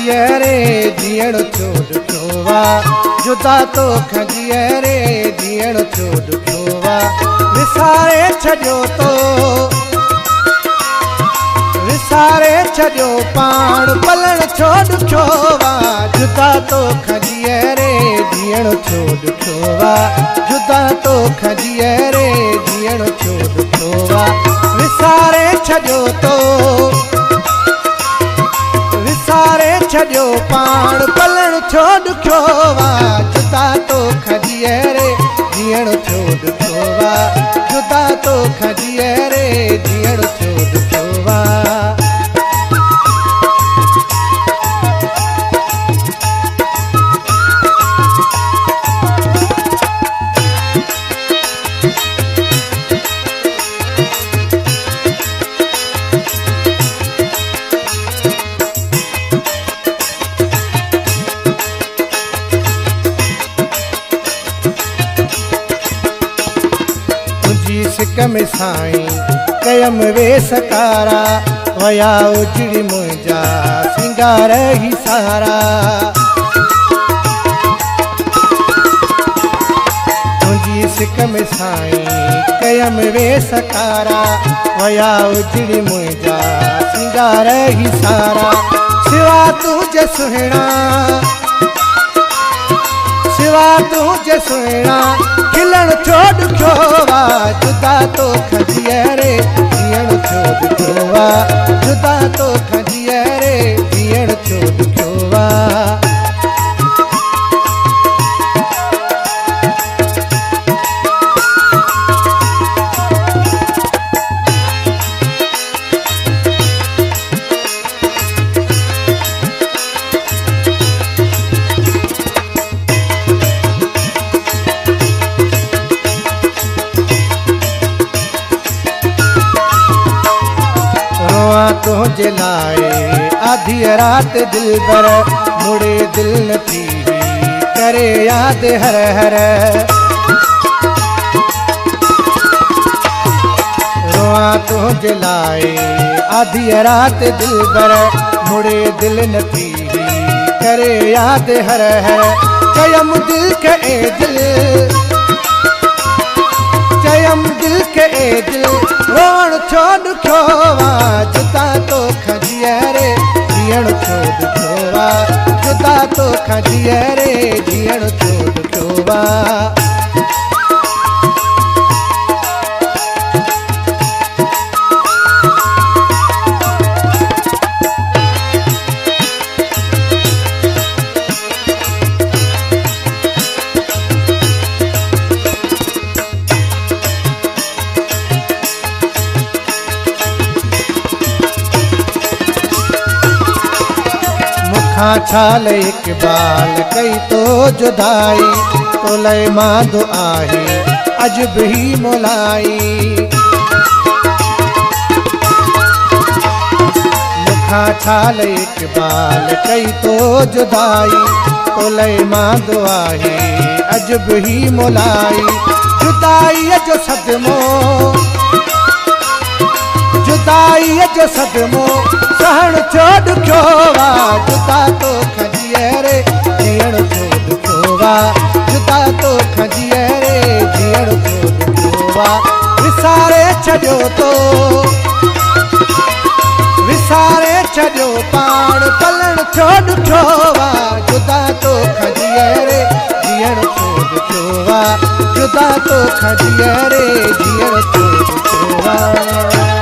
खजिए रे जीअण छो ॾुखियो वा जुदा तो खजिए रे जीअण छो ॾुखियो वा विसारे छॾियो तो विसारे छॾियो पाण पलण छो ॾुखियो वा जुदा तो खजिए रे जीअण छो ॾुखियो वा जुदा तो खजिए रे जीअण छो ॾुखियो वा विसारे छॾियो तो विसारे छॾियो पाण पलण छो ॾुखियो वा जुदा तो खजिए रे जीअण छो ॾुखियो वा जुदा तो खजिए रे जीअण छो ॾुखियो वा सिक में साईं कयम वे सकारा वया उजड़ी मुंहिंजा सिंगार ही सारा तुंहिंजी सिक में साईं कयम वे सकारा वया उजड़ी मुंहिंजा सिंगार ही सारा सिवा तुझे सुहिणा सिवा तुझे सुहिणा खिलण छो ॾुखियो वा जुदा तो खजिए रे जीअण छो ॾुखियो वा जुदा तो खजिए रे जीअण छो ॾुखियो वा तुझे लाए आधी रात दिल बर मुड़े दिल न थी करे याद हर हर रोआ तुझे लाए आधी रात दिल बर मुड़े दिल न थी करे याद हर हर चयम दिल के ए दिल चयम दिल के ए दिल रोण छो ॾुखियो वा जुदा तो खजिए रे जीअण छो ॾुखियो वा जुदा तो खजिए रे जीअण छो ॾुखियो वा छाल इकबाल कई तो जुदाई तो लय मांदो आहे अजब ही मोलाई मुखा छाल इकबाल कई तो जुदाई तो लय मांदो आहे अजब ही मोलाई जुदाई जो सदमो जुदाई जो सदमो सहण छो ॾुखियो वा जुदा तो खजिए रे जीअण छो ॾुखियो वा जुदा तो खजिए रे जीअण छो ॾुखियो वा विसारे छॾियो तो विसारे छॾियो पाण पलण छो ॾुखियो वा जुदा तो खजिए रे जीअण छो ॾुखियो वा जुदा तो खजिए रे जीअण छो ॾुखियो वा